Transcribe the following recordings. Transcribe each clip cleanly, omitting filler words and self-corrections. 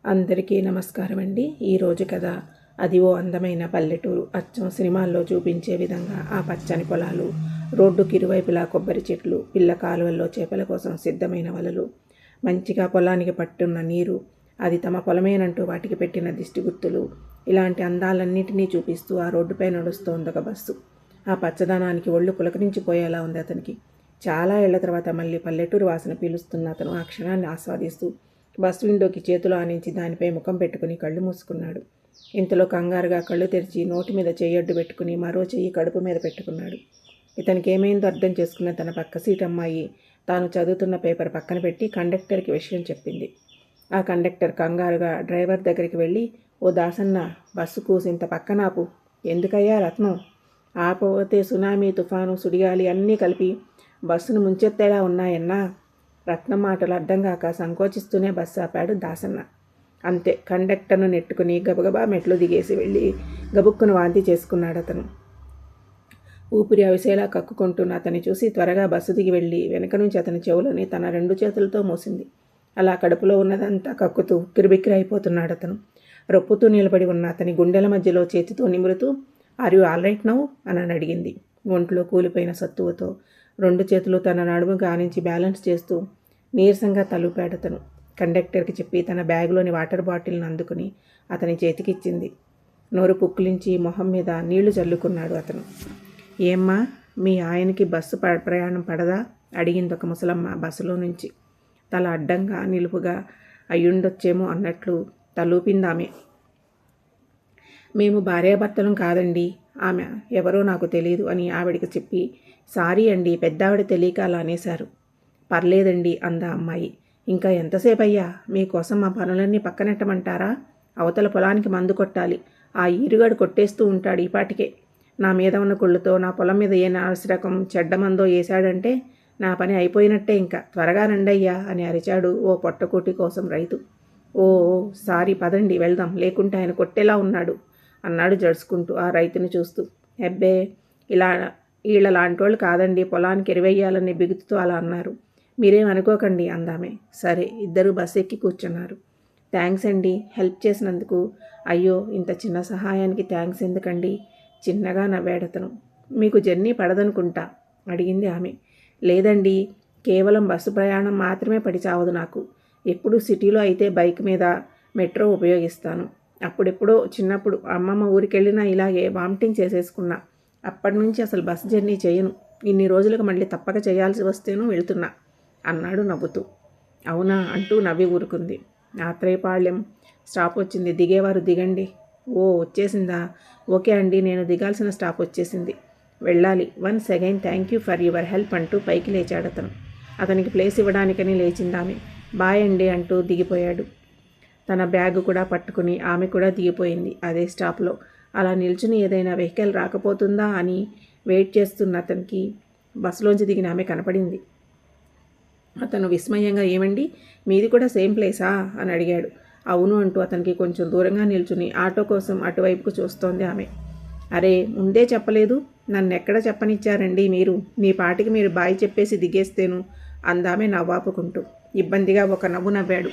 అందరికీ నమస్కారం అండి. ఈరోజు కథ అది ఓ అందమైన పల్లెటూరు. అచ్చం సినిమాల్లో చూపించే విధంగా ఆ పచ్చని పొలాలు, రోడ్డుకి ఇరువైపులా కొబ్బరి చెట్లు, పిల్ల కాలువల్లో చేపల కోసం సిద్ధమైన వలలు, మంచిగా పొలానికి పట్టున్న నీరు, అది తమ పొలమేనంటూ వాటికి పెట్టిన దిష్టి గుర్తులు, ఇలాంటి అందాలన్నింటినీ చూపిస్తూ ఆ రోడ్డుపై నడుస్తోంది ఒక బస్సు. ఆ పచ్చదనానికి ఒళ్ళు పులకరించిపోయేలా ఉంది అతనికి. చాలా ఏళ్ల తర్వాత మళ్ళీ పల్లెటూరు వాసన పీలుస్తున్న అతను ఆ క్షణాన్ని ఆస్వాదిస్తూ బస్ విండోకి చేతులు ఆనించి దానిపై ముఖం పెట్టుకుని కళ్ళు మూసుకున్నాడు. ఇంతలో కంగారుగా కళ్ళు తెరిచి నోటి మీద చెయ్యడ్డు పెట్టుకుని మరో చెయ్యి కడుపు మీద పెట్టుకున్నాడు. ఇతనికి ఏమైందో అర్థం చేసుకున్న తన పక్క సీట్ అమ్మాయి తాను చదువుతున్న పేపర్ పక్కన పెట్టి కండక్టర్కి విషయం చెప్పింది. ఆ కండక్టర్ కంగారుగా డ్రైవర్ దగ్గరికి వెళ్ళి, ఓ దాసన్న, బస్సు కూసింత పక్కనాపు. ఎందుకయ్యా రత్నం? ఆపోతే సునామీ, తుఫాను, సుడిగాలి అన్నీ కలిపి బస్సును ముంచెత్తేలా ఉన్నాయన్నా. రత్నం మాటలు అర్థం కాక సంకోచిస్తూనే బస్సు ఆపాడు దాసన్న. అంతే, కండక్టర్ను నెట్టుకుని గబగబా మెట్లు దిగేసి వెళ్ళి గబుక్కును వాంతి చేసుకున్నాడు అతను. ఊపిరి అవిసేలా కక్కుకుంటున్న అతన్ని చూసి త్వరగా బస్సు దిగి వెళ్ళి వెనక నుంచి అతని చెవులని తన 2 చేతులతో మోసింది. అలా కడుపులో ఉన్నదంతా కక్కుతూ కిరిబిక్కిరి అయిపోతున్నాడు అతను. రొప్పుతూ నిలబడి ఉన్న అతని గుండెల మధ్యలో చేతితో నిమురుతూ, are you all right now అని అడిగింది. ఒంట్లో కూలిపోయిన సత్తువతో 2 చేతులు తన నడుము గానించి బ్యాలెన్స్ చేస్తూ నీరసంగా తలూపాడతను. కండక్టర్కి చెప్పి తన బ్యాగులోని వాటర్ బాటిల్ని అందుకుని అతని చేతికిచ్చింది. నోరు పుక్కిలించి మొహం మీద నీళ్లు చల్లుకున్నాడు అతను. ఏమ్మా, మీ ఆయనకి బస్సు ప్రయాణం పడదా? అడిగింది ఒక ముసలమ్మ బస్సులో నుంచి. తల అడ్డంగా నిలుపుగా అయ్యుండొచ్చేమో అన్నట్లు తలూపిందామె. మేము భార్యాభర్తలం కాదండి, ఆమె ఎవరో నాకు తెలీదు అని ఆవిడికి చెప్పి, సారీ అండి, పెద్దావిడ తెలియక అలా అనేశారు. పర్లేదండి అందా అమ్మాయి. ఇంకా ఎంతసేపు అయ్యా? మీకోసం మా పనులన్నీ పక్కనెట్టమంటారా? అవతల పొలానికి మందు కొట్టాలి. ఆ ఈరుగాడు కొట్టేస్తూ ఉంటాడు ఈపాటికే. నా మీద ఉన్న కుళ్ళుతో నా పొలం మీద ఏ నాసిరకం చెడ్డ మందో వేశాడంటే నా పని అయిపోయినట్టే. ఇంకా త్వరగా రండయ్యా అని అరిచాడు ఓ పొట్టకూటి కోసం రైతు. ఓ సారీ, పదండి వెళ్దాం, లేకుంటే ఆయన కొట్టేలా ఉన్నాడు అన్నాడు జడుచుకుంటూ ఆ రైతుని చూస్తూ. హెబ్బే, వీళ్ళ లాంటోళ్ళు కాదండి, పొలానికి ఎరువెయ్యాలని బిగుతుతో అలా అన్నారు. మీరేం అనుకోకండి అందామే. సరే, ఇద్దరు బస్ ఎక్కి కూర్చున్నారు. థ్యాంక్స్ అండి, హెల్ప్ చేసినందుకు. అయ్యో, ఇంత చిన్న సహాయానికి థ్యాంక్స్ ఎందుకండి? చిన్నగా నవ్వాడతను. మీకు జర్నీ పడదనుకుంటా అడిగింది ఆమె. లేదండి, కేవలం బస్సు ప్రయాణం మాత్రమే పడి చావదు నాకు. ఎప్పుడు సిటీలో అయితే బైక్ మీద మెట్రో ఉపయోగిస్తాను. అప్పుడెప్పుడో చిన్నప్పుడు అమ్మమ్మ ఊరికెళ్ళినా ఇలాగే వామిటింగ్ చేసేసుకున్నా. అప్పటి నుంచి అసలు బస్ జర్నీ చేయను. ఇన్ని రోజులకు మళ్ళీ తప్పక చేయాల్సి వస్తేనూ వెళ్తున్నా అన్నాడు నవ్వుతూ. అవునా అంటూ నవ్వి ఊరుకుంది. ఆత్రేయపాళ్యం స్టాప్ వచ్చింది, దిగేవారు దిగండి. ఓ వచ్చేసిందా? ఓకే అండి, నేను దిగాల్సిన స్టాప్ వచ్చేసింది, వెళ్ళాలి. Once again thank you for your help అంటూ పైకి లేచాడతను. అతనికి ప్లేస్ ఇవ్వడానికని లేచిందామె. బాయ్ అండి అంటూ దిగిపోయాడు. తన బ్యాగ్ కూడా పట్టుకుని ఆమె కూడా దిగిపోయింది అదే స్టాప్లో. అలా నిల్చుని ఏదైనా వెహికల్ రాకపోతుందా అని వెయిట్ చేస్తున్న అతనికి బస్సులోంచి దిగిన ఆమె కనపడింది. అతను విస్మయంగా, ఏమండి, మీది కూడా సేమ్ ప్లేసా అని అడిగాడు. అవును అంటూ అతనికి కొంచెం దూరంగా నిల్చుని ఆటో కోసం అటువైపుకు చూస్తోంది ఆమె. అరే, ముందే చెప్పలేదు, నన్ను ఎక్కడ చెప్పనిచ్చారండి మీరు? మీ పాటికి మీరు బాయ్ చెప్పేసి దిగేస్తేను అందామె నవ్వాపుకుంటూ. ఇబ్బందిగా ఒక నవ్వు నవ్వాడు.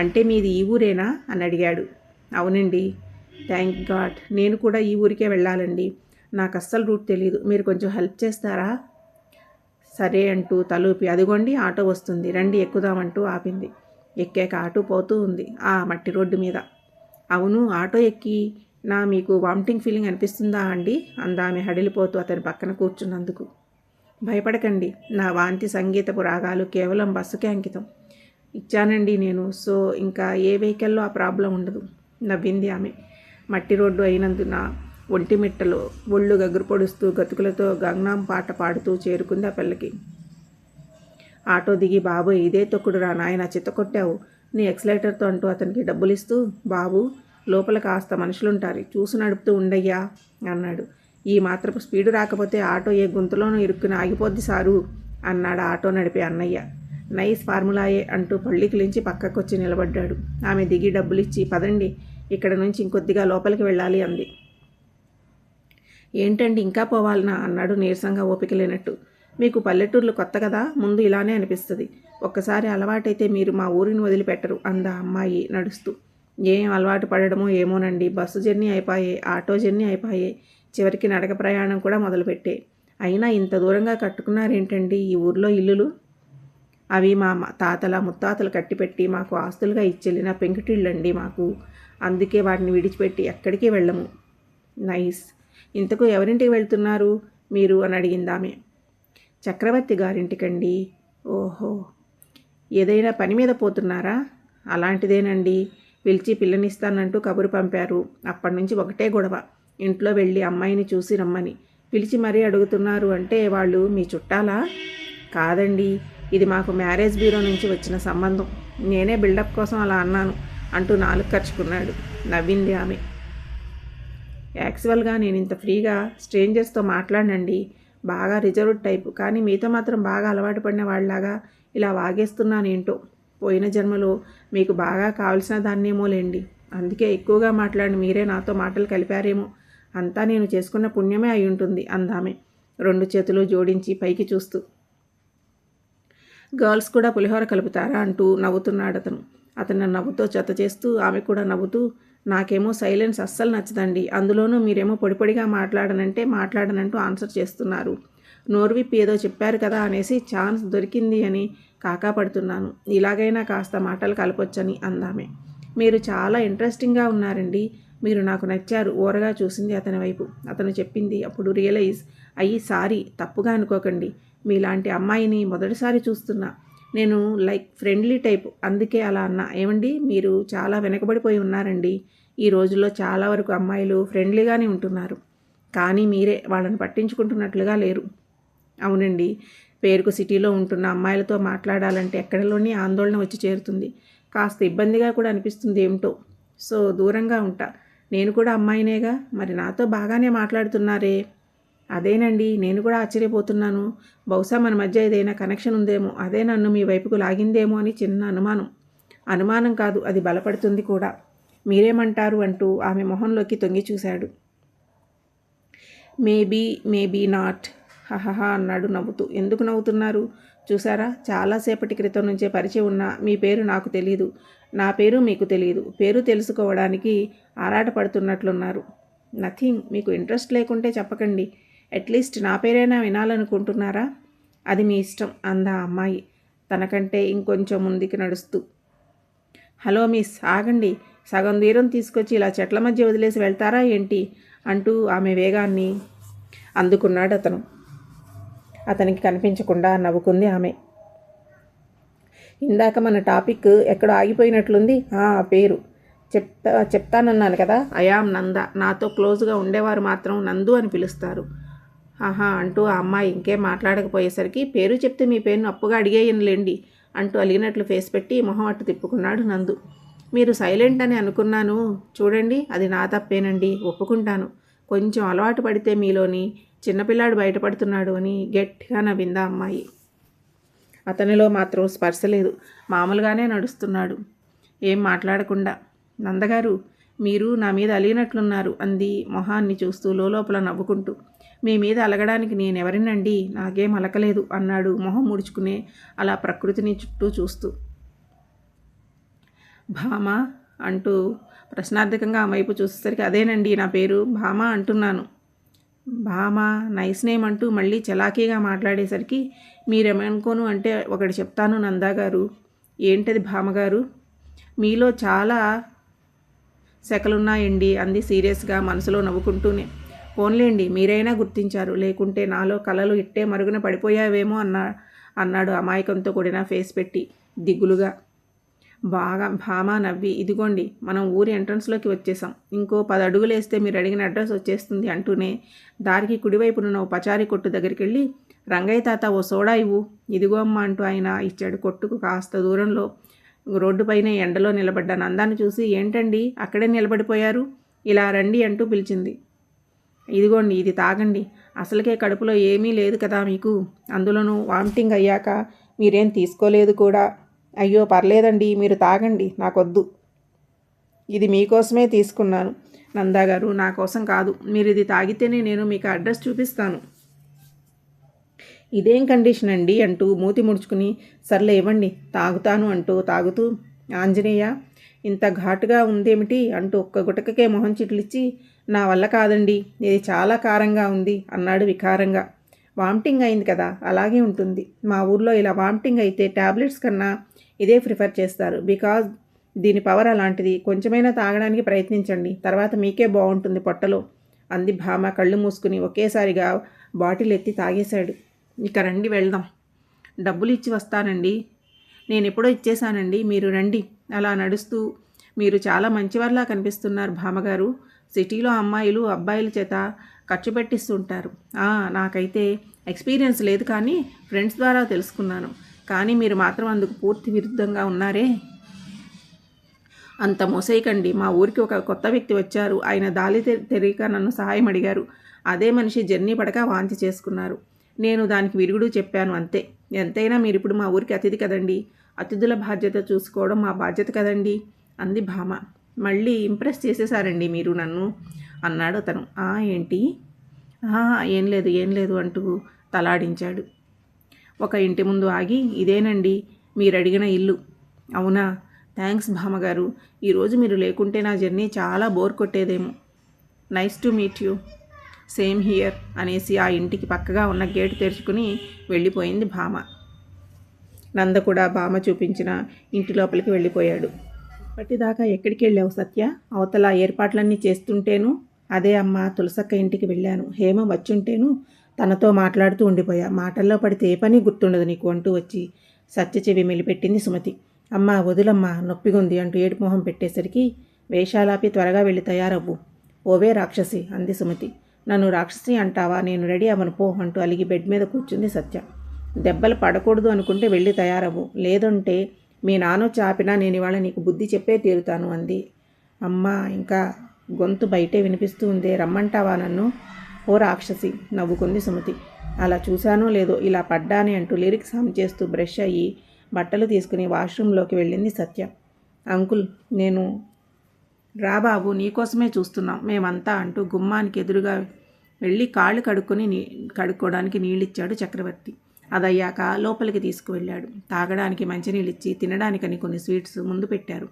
అంటే మీది ఈ ఊరేనా అని అడిగాడు. అవునండి. థ్యాంక్ గాడ్, నేను కూడా ఈ ఊరికే వెళ్ళాలండి. నాకు అస్సలు రూట్ తెలీదు, మీరు కొంచెం హెల్ప్ చేస్తారా? సరే అంటూ తలూపి, అదిగోండి ఆటో వస్తుంది, రండి ఎక్కుదామంటూ ఆపింది. ఎక్కాక ఆటో పోతూ ఉంది ఆ మట్టి రోడ్డు మీద. అవును, ఆటో ఎక్కి మీకు వామిటింగ్ ఫీలింగ్ అనిపిస్తుందా అండి అందామె హడిలిపోతూ అతని పక్కన కూర్చున్నందుకు. భయపడకండి, నా వాంతి సంగీతపు రాగాలు కేవలం బస్సుకే అంకితం ఇచ్చానండి నేను. సో ఇంకా ఏ వెహికల్లో ఆ ప్రాబ్లం ఉండదు నవ్వింది ఆమె. మట్టి రోడ్డు అయినందున ఒంటిమిట్టలో ఒళ్ళు గగురు పొడుస్తూ గతుకులతో గంగనాం పాట పాడుతూ చేరుకుంది ఆ పిల్లకి. ఆటో దిగి, బాబు ఇదే తొక్కుడురా నాయన, చిత్తకొట్టావు నీ ఎక్సలేటర్తో అంటూ అతనికి డబ్బులిస్తూ, బాబు లోపల కాస్త మనుషులుంటారు, చూసి నడుపుతూ ఉండయ్యా అన్నాడు. ఈ మాత్రపు స్పీడు రాకపోతే ఆటో ఏ గుంతలోనూ ఇరుక్కుని ఆగిపోద్ది సారు అన్నాడు ఆటో నడిపే అన్నయ్య. నైస్ ఫార్ములాయే అంటూ పళ్ళికిలించి పక్కకొచ్చి నిలబడ్డాడు. ఆమె దిగి డబ్బులిచ్చి, పదండి, ఇక్కడ నుంచి ఇంకొద్దిగా లోపలికి వెళ్ళాలి అంది. ఏంటండి ఇంకా పోవాలనా అన్నాడు నీరసంగా ఓపిక లేనట్టు. మీకు పల్లెటూర్లు కొత్త కదా, ముందు ఇలానే అనిపిస్తుంది. ఒక్కసారి అలవాటైతే మీరు మా ఊరిని వదిలిపెట్టరు అందా అమ్మాయి నడుస్తూ. ఏం అలవాటు పడడమో ఏమోనండి. బస్సు జర్నీ అయిపోయే, ఆటో జర్నీ అయిపోయే, చివరికి నడక ప్రయాణం కూడా మొదలుపెట్టే. అయినా ఇంత దూరంగా కట్టుకున్నారేంటండి ఈ ఊర్లో ఇల్లులు? అవి మా తాతల ముత్తాతలు కట్టిపెట్టి మాకు ఆస్తులుగా ఇచ్చెళ్ళిన పెంకుటిళ్ళండి మాకు. అందుకే వాటిని విడిచిపెట్టి ఎక్కడికి వెళ్ళము. నైస్. ఇంతకు ఎవరింటికి వెళ్తున్నారు మీరు అని అడిగిందామె. చక్రవర్తి గారింటికండి. ఓహో, ఏదైనా పని మీద పోతున్నారా? అలాంటిదేనండి. పిలిచి పిల్లనిస్తానంటూ కబురు పంపారు. అప్పటి నుంచి ఒకటే గొడవ. ఇంట్లో వెళ్ళి అమ్మాయిని చూసి రమ్మని పిలిచి మరీ అడుగుతున్నారు. అంటే వాళ్ళు మీ చుట్టాలా? కాదండి, ఇది మాకు మ్యారేజ్ బ్యూరో నుంచి వచ్చిన సంబంధం. నేనే బిల్డప్ కోసం అలా అన్నాను అంటూ నాలుగు ఖర్చుకున్నాడు. నవ్వింది ఆమె. యాక్చువల్గా నేను ఇంత ఫ్రీగా స్ట్రేంజర్స్తో మాట్లాడనండి. బాగా రిజర్వ్డ్ టైపు. కానీ మీతో మాత్రం బాగా అలవాటు పడిన వాళ్ళలాగా ఇలా వాగేస్తున్నానేంటో. పోయిన జన్మలో మీకు బాగా కావాల్సిన దాన్నేమోలేండి. అందుకే ఎక్కువగా మాట్లాడిన మీరే నాతో మాటలు కలిపారేమో. అంతా నేను చేసుకున్న పుణ్యమే అయి ఉంటుంది అందామె, 2 చేతులు జోడించి పైకి చూస్తూ. గర్ల్స్ కూడా పులిహోర కలుపుతారా అంటూ నవ్వుతున్నాడు అతను. అతను నవ్వుతో జత చేస్తూ ఆమె కూడా నవ్వుతూ, నాకేమో సైలెన్స్ అస్సలు నచ్చదండి. అందులోనూ మీరేమో పొడిపొడిగా మాట్లాడనంటూ ఆన్సర్ చేస్తున్నారు. నోరు విప్పి ఏదో చెప్పారు కదా అనేసి ఛాన్స్ దొరికింది అని కాకా పడుతున్నాను. ఇలాగైనా కాస్త మాటలు కలపొచ్చని అందామె. మీరు చాలా ఇంట్రెస్టింగ్గా ఉన్నారండి. మీరు నాకు నచ్చారు. ఓరగా చూసింది అతని వైపు. అతను చెప్పింది అప్పుడు రియలైజ్ అయ్యి, సారీ, తప్పుగా అనుకోకండి. మీలాంటి అమ్మాయిని మొదటిసారి చూస్తున్నా. నేను లైక్ ఫ్రెండ్లీ టైప్, అందుకే అలా అన్నా. ఏమండి, మీరు చాలా వెనకబడిపోయి ఉన్నారండి. ఈ రోజుల్లో చాలా వరకు అమ్మాయిలు ఫ్రెండ్లీగానే ఉంటున్నారు. కానీ మీరే వాళ్ళని పట్టించుకుంటున్నట్లుగా లేరు. అవునండి, పేరుకు సిటీలో ఉంటున్న అమ్మాయిలతో మాట్లాడాలంటే ఎక్కడలోని ఆందోళన వచ్చి చేరుతుంది. కాస్త ఇబ్బందిగా కూడా అనిపిస్తుంది ఏమిటో. సో దూరంగా ఉంటా. నేను కూడా అమ్మాయినేగా, మరి నాతో బాగానే మాట్లాడుతున్నారే. అదేనండి, నేను కూడా ఆశ్చర్యపోతున్నాను. బహుశా మన మధ్య ఏదైనా కనెక్షన్ ఉందేమో. అదే నన్ను మీ వైపుకు లాగిందేమో అని చిన్న అనుమానం. అనుమానం కాదు, అది బలపడుతుంది కూడా. మీరేమంటారు అంటూ ఆమె మొహంలోకి తొంగి చూశాడు. మేబీ నాట్, హహహా అన్నాడు నవ్వుతూ. ఎందుకు నవ్వుతున్నారు? చూసారా, చాలాసేపటి క్రితం నుంచే పరిచయం ఉన్న మీ పేరు నాకు తెలీదు, నా పేరు మీకు తెలియదు. పేరు తెలుసుకోవడానికి ఆరాటపడుతున్నట్లున్నారు. నథింగ్. మీకు ఇంట్రెస్ట్ లేకుంటే చెప్పకండి. అట్లీస్ట్ నా పేరైనా వినాలనుకుంటున్నారా? అది మీ ఇష్టం అందా అమ్మాయి తనకంటే ఇంకొంచెం ముందుకి నడుస్తూ. హలో మిస్, ఆగండి. సగం దూరం తీసుకొచ్చి ఇలా చెట్ల మధ్య వదిలేసి వెళ్తారా ఏంటి అంటూ ఆమె వేగాన్ని అందుకున్నాడు అతను. అతనికి కనిపించకుండా నవ్వుకుంది ఆమె. ఇందాక మన టాపిక్ ఎక్కడో ఆగిపోయినట్లుంది. పేరు చెప్తానన్నాను కదా, ఐయామ్ నంద. నాతో క్లోజ్గా ఉండేవారు మాత్రం నందు అని పిలుస్తారు. ఆహా అంటూ ఆ అమ్మాయి ఇంకేం మాట్లాడకపోయేసరికి, పేరు చెప్తే మీ పేరును అప్పుగా అడిగేయనులేండి అంటూ అలిగినట్లు ఫేస్ పెట్టి మొహం అట్టు తిప్పుకున్నాడు నందు. మీరు సైలెంట్ అని అనుకున్నాను. చూడండి, అది నా తప్పేనండి, ఒప్పుకుంటాను. కొంచెం అలవాటు పడితే మీలోని చిన్నపిల్లాడు బయటపడుతున్నాడు అని గట్టిగా నవ్విందా అమ్మాయి. అతనిలో మాత్రం స్పర్శ లేదు. మామూలుగానే నడుస్తున్నాడు, ఏం మాట్లాడకుండా. నందగారు, మీరు నా మీద అలిగినట్లున్నారు అంది మొహాన్ని చూస్తూ లోపల నవ్వుకుంటూ. మీ మీద అలగడానికి నేనెవరినండి, నాకేం అలకలేదు అన్నాడు మొహం ముడుచుకునే అలా ప్రకృతిని చుట్టూ చూస్తూ. భామ అంటూ ప్రశ్నార్థకంగా ఆ వైపు చూసేసరికి, అదేనండి నా పేరు, భామ అంటున్నాను. భామ, నైస్ నేమ్ అంటూ మళ్ళీ చలాకీగా మాట్లాడేసరికి, మీరేమనుకోను అంటే ఒకటి చెప్తాను నందాగారు. ఏంటది భామగారు? మీలో చాలా శకలున్నాయండి అంది సీరియస్గా మనసులో నవ్వుకుంటూనే. పోన్లేండి, మీరైనా గుర్తించారు. లేకుంటే నాలో కలలు ఇట్టే మరుగున పడిపోయావేమో అన్నాడు అమాయకంతో కూడిన ఫేస్ పెట్టి దిగులుగా. బాగా భామ నవ్వి, ఇదిగోండి మనం ఊరి ఎంట్రన్స్లోకి వచ్చేసాం. ఇంకో 10 అడుగులు వేస్తే మీరు అడిగిన అడ్రస్ వచ్చేస్తుంది అంటూనే దారికి కుడివైపునున్న ఓ పచారీ కొట్టు దగ్గరికి వెళ్ళి, రంగయ్య తాత ఓ సోడా ఇవ్వు. ఇదిగో అమ్మ అంటూ ఆయన ఇచ్చాడు. కొట్టుకు కాస్త దూరంలో రోడ్డుపైనే ఎండలో నిలబడ్డ నందాన్ని చూసి, ఏంటండి అక్కడే నిలబడిపోయారు, ఇలా రండి అంటూ పిలిచింది. ఇదిగోండి, ఇది తాగండి. అసలుకే కడుపులో ఏమీ లేదు కదా మీకు, అందులోనూ వామిటింగ్ అయ్యాక మీరేం తీసుకోలేదు కూడా. అయ్యో పర్లేదండి, మీరు తాగండి, నాకొద్దు. ఇది మీకోసమే తీసుకున్నాను నందాగారు, నా కోసం కాదు. మీరు ఇది తాగితేనే నేను మీకు అడ్రస్ చూపిస్తాను. ఇదేం కండిషన్ అండి అంటూ మూతి ముడుచుకుని, సర్లే ఇవ్వండి తాగుతాను అంటూ తాగుతూ, ఆంజనేయ ఇంత ఘాటుగా ఉందేమిటి అంటూ ఒక్క గుటకకే మొహం చిట్లిచ్చి, నా వల్ల కాదండి, ఇది చాలా కారంగా ఉంది అన్నాడు వికారంగా. వామిటింగ్ అయింది కదా, అలాగే ఉంటుంది. మా ఊర్లో ఇలా వామిటింగ్ అయితే ట్యాబ్లెట్స్ కన్నా ఇదే ప్రిఫర్ చేస్తారు. బికాజ్ దీని పవర్ అలాంటిది. కొంచెమైనా తాగడానికి ప్రయత్నించండి, తర్వాత మీకే బాగుంటుంది పొట్టలో అంది భామ కళ్ళు మూసుకుని ఒకేసారిగా బాటిల్ ఎత్తి తాగేశాడు. ఇక రండి వెళ్దాం. డబ్బులు ఇచ్చి వస్తానండి. నేను ఎప్పుడో ఇచ్చేశానండి, మీరు రండి. అలా నడుస్తూ, మీరు చాలా మంచివారిలా కనిపిస్తున్నారు భామగారు. సిటీలో అమ్మాయిలు అబ్బాయిల చేత ఖర్చు పెట్టిస్తుంటారు. నాకైతే ఎక్స్పీరియన్స్ లేదు, కానీ ఫ్రెండ్స్ ద్వారా తెలుసుకున్నాను. కానీ మీరు మాత్రం అందుకు పూర్తి విరుద్ధంగా ఉన్నారే. అంత మోసేయకండి. మా ఊరికి ఒక కొత్త వ్యక్తి వచ్చారు. ఆయన దాలి తెలియక నన్ను సహాయం అడిగారు. అదే మనిషి జర్నీ పడక వాంతి చేసుకున్నారు. నేను దానికి విరుగుడు చెప్పాను అంతే. ఎంతైనా మీరు ఇప్పుడు మా ఊరికి అతిథి కదండి. అతిథుల బాధ్యత చూసుకోవడం మా బాధ్యత కదండి అంది భామ. మళ్ళీ ఇంప్రెస్ చేసేశారండి మీరు నన్ను అన్నాడు అతను. ఏంటి? ఏం లేదు అంటూ తలాడించాడు. ఒక ఇంటి ముందు ఆగి, ఇదేనండి మీరు అడిగిన ఇల్లు. అవునా, థ్యాంక్స్ భామగారు. ఈరోజు మీరు లేకుంటే నా జర్నీ చాలా బోర్ కొట్టేదేమో. Nice to meet you. Same here అనేసి ఆ ఇంటికి పక్కగా ఉన్న గేటు తెరుచుకుని వెళ్ళిపోయింది భామ. నంద కూడా భామ చూపించిన ఇంటి లోపలికి వెళ్ళిపోయాడు. పట్టిదాకా ఎక్కడికి వెళ్ళావు సత్య? అవతల ఏర్పాట్లన్నీ చేస్తుంటేను. అదే అమ్మ, తులసక్క ఇంటికి వెళ్ళాను. హేమ వచ్చుంటేను తనతో మాట్లాడుతూ ఉండిపోయా. మాటల్లో పడితే ఏ పని గుర్తుండదు నీకు అంటూ వచ్చి సత్య చెవి మెలిపెట్టింది సుమతి. అమ్మా వదులమ్మా, నొప్పిగుంది అంటూ ఏడు మొహం పెట్టేసరికి, వేషాలాపి త్వరగా వెళ్ళి తయారవ్వు. ఓవే రాక్షసి అంది సుమతి. నన్ను రాక్షసి అంటావా? నేను రెడీ అవ్వను పో అంటూ అలిగి బెడ్ మీద కూర్చుంది సత్య. దెబ్బలు పడకూడదు అనుకుంటే వెళ్ళి తయారవ్వు, లేదంటే మీ నాన్న చాపినా నేను ఇవాళ నీకు బుద్ధి చెప్పే తీరుతాను అంది. అమ్మా, ఇంకా గొంతు బయటే వినిపిస్తూ ఉందే, రమ్మంటావా నన్ను? ఓ రాక్షసి నవ్వుకుంది సుమతి. అలా చూశానో లేదో ఇలా పడ్డానే అంటూ లిరిక్స్ హమ్ చేస్తూ బ్రష్ అయ్యి బట్టలు తీసుకుని వాష్రూమ్లోకి వెళ్ళింది సత్య. అంకుల్, నేను రా బాబు, నీకోసమే చూస్తున్నాం మేమంతా అంటూ గుమ్మానికి ఎదురుగా వెళ్ళి కాళ్ళు కడుక్కోవడానికి నీళ్ళిచ్చాడు చక్రవర్తి. అదయ్యాక లోపలికి తీసుకువెళ్ళాడు. తాగడానికి మంచినీళ్ళిచ్చి తినడానికని కొన్ని స్వీట్స్ ముందు పెట్టారు.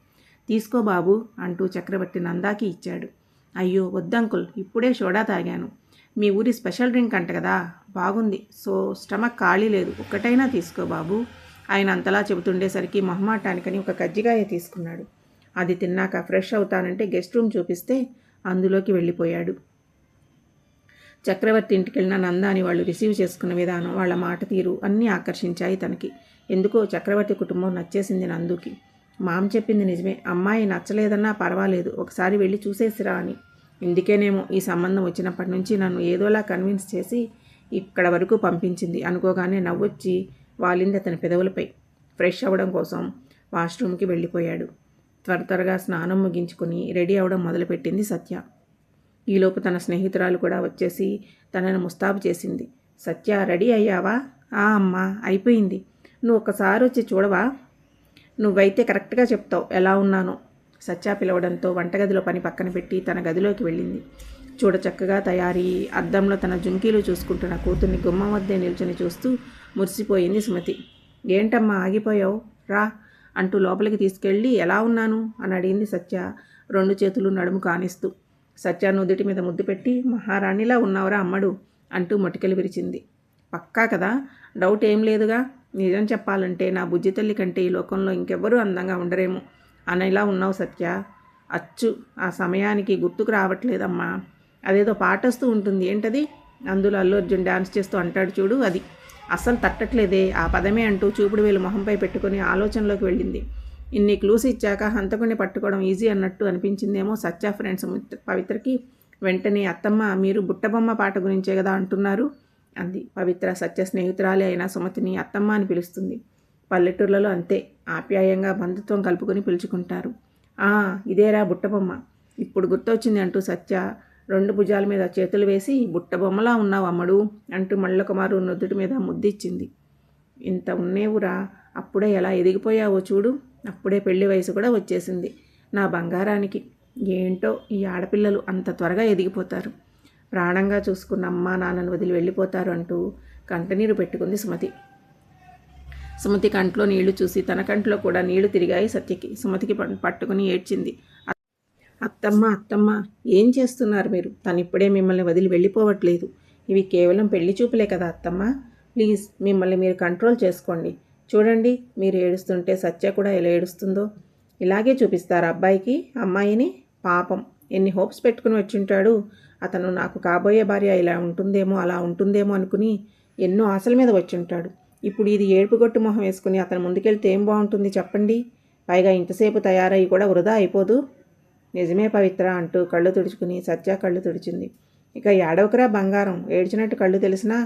తీసుకో బాబు అంటూ చక్రవర్తి నందాకి ఇచ్చాడు. అయ్యో వద్దంకుల్, ఇప్పుడే సోడా తాగాను. మీ ఊరి స్పెషల్ డ్రింక్ అంట కదా, బాగుంది. సో స్టమక్ ఖాళీ లేదు, ఒక్కటైనా తీసుకో బాబు. ఆయన అంతలా చెబుతుండేసరికి మొహమాటానికని ఒక కజ్జికాయ తీసుకున్నాడు. అది తిన్నాక ఫ్రెష్ అవుతానంటే గెస్ట్ రూమ్ చూపిస్తే అందులోకి వెళ్ళిపోయాడు. చక్రవర్తి ఇంటికి వెళ్ళిన నందాని వాళ్ళు రిసీవ్ చేసుకున్న విధానం, వాళ్ళ మాట తీరు అన్నీ ఆకర్షించాయి తనకి. ఎందుకో చక్రవర్తి కుటుంబం నచ్చేసింది నందుకి. మామ చెప్పింది నిజమే, అమ్మాయి నచ్చలేదన్నా పర్వాలేదు, ఒకసారి వెళ్ళి చూసేసిరా అని. ఇందుకేనేమో ఈ సంబంధం వచ్చినప్పటి నుంచి నన్ను ఏదోలా కన్విన్స్ చేసి ఇక్కడ వరకు పంపించింది అనుకోగానే నవ్వొచ్చి వాలింది అతని పెదవులపై. ఫ్రెష్ అవ్వడం కోసం వాష్రూమ్కి వెళ్ళిపోయాడు. త్వరగా స్నానం ముగించుకొని రెడీ అవ్వడం మొదలుపెట్టింది సత్య. ఈలోపు తన స్నేహితురాలు కూడా వచ్చేసి తనను ముస్తాబు చేసింది. సత్య, రెడీ అయ్యావా? అమ్మా, అయిపోయింది. నువ్వు ఒక్కసారి వచ్చి చూడవా? నువ్వైతే కరెక్ట్గా చెప్తావు ఎలా ఉన్నానో. సత్య పిలవడంతో వంటగదిలో పని పక్కన పెట్టి తన గదిలోకి వెళ్ళింది. చూడ చక్కగా తయారీ, అద్దంలో తన జుంకీలు చూసుకుంటున్న కూతుర్ని గుమ్మం వద్దే నిల్చొని చూస్తూ మురిసిపోయింది సుమతి. ఏంటమ్మా ఆగిపోయావు? రా అంటూ లోపలికి తీసుకెళ్ళి ఎలా ఉన్నాను అని అడిగింది సత్య, 2 చేతులు నడుము కానిస్తూ. సత్య నుదుటి మీద ముద్దు పెట్టి, మహారాణిలా ఉన్నావురా అమ్మడు అంటూ మొటికలు విరిచింది. పక్కా కదా, డౌట్ ఏం లేదుగా. నిజం చెప్పాలంటే నా బుజ్జి తల్లి కంటే ఈ లోకంలో ఇంకెవ్వరూ అందంగా ఉండరేమో అనేలా ఉన్నావు సత్య. అచ్చు ఆ సమయానికి గుర్తుకు రావట్లేదమ్మా. అదేదో పాట వస్తూ ఉంటుంది, ఏంటది? అందులో అల్లు అర్జున్ డ్యాన్స్ చేస్తూ అంటాడు చూడు, అది అస్సలు తట్టట్లేదే. ఆ పదమే అంటూ చూపుడు వేలు మొహంపై పెట్టుకుని ఆలోచనలోకి వెళ్ళింది. ఇన్ని క్లూస్ ఇచ్చాక హంతకుని పట్టుకోవడం ఈజీ అన్నట్టు అనిపించిందేమో సత్య ఫ్రెండ్స్ పవిత్రకి. వెంటనే, అత్తమ్మ, మీరు బుట్టబొమ్మ పాట గురించే కదా అంటున్నారు అంది. పవిత్ర సత్య స్నేహితురాలే అయినా సుమతిని అత్తమ్మ అని పిలుస్తుంది. పల్లెటూర్లలో అంతే, ఆప్యాయంగా బంధుత్వం కలుపుకొని పిలుచుకుంటారు. ఇదేరా బుట్టబొమ్మ, ఇప్పుడు గుర్తొచ్చింది అంటూ సత్య 2 భుజాల మీద చేతులు వేసి, బుట్టబొమ్మలా ఉన్నావు అమ్మడు అంటూ మళ్ళొకమారు నుదుటి మీద ముద్దిచ్చింది. ఇంత ఉన్నేవురా, అప్పుడే ఎలా ఎదిగిపోయావో చూడు. అప్పుడే పెళ్లి వయసు కూడా వచ్చేసింది నా బంగారానికి. ఏంటో ఈ ఆడపిల్లలు అంత త్వరగా ఎదిగిపోతారు. ప్రాణంగా చూసుకున్న అమ్మా నాన్నను వదిలి వెళ్ళిపోతారు అంటూ కంటనీరు పెట్టుకుంది సుమతి. సుమతి కంట్లో నీళ్లు చూసి తన కంట్లో కూడా నీళ్లు తిరిగాయి సత్యకి. సుమతికి పట్టుకుని ఏడ్చింది. అత్తమ్మ అత్తమ్మ, ఏం చేస్తున్నారు మీరు? తను ఇప్పుడే మిమ్మల్ని వదిలి వెళ్ళిపోవట్లేదు. ఇవి కేవలం పెళ్లి చూపులే కదా అత్తమ్మ. ప్లీజ్ మిమ్మల్ని మీరు కంట్రోల్ చేసుకోండి. చూడండి, మీరు ఏడుస్తుంటే సత్య కూడా ఎలా ఏడుస్తుందో. ఇలాగే చూపిస్తారు అబ్బాయికి అమ్మాయిని? పాపం, ఎన్ని హోప్స్ పెట్టుకుని వచ్చింటాడు. అతను నాకు కాబోయే భార్య ఇలా ఉంటుందేమో అలా ఉంటుందేమో అనుకుని ఎన్నో ఆశల మీద వచ్చింటాడు. ఇప్పుడు ఇది ఏడుపుగొట్టు మొహం వేసుకుని అతను ముందుకెళ్తే ఏం బాగుంటుంది చెప్పండి? పైగా ఇంతసేపు తయారయ్యి కూడా వృధా అయిపోదు. నిజమే పవిత్ర అంటూ కళ్ళు తుడుచుకుని సత్య కళ్ళు తుడిచింది. ఇక ఏడవకరా బంగారం, ఏడ్చినట్టు కళ్ళు తెలిసినా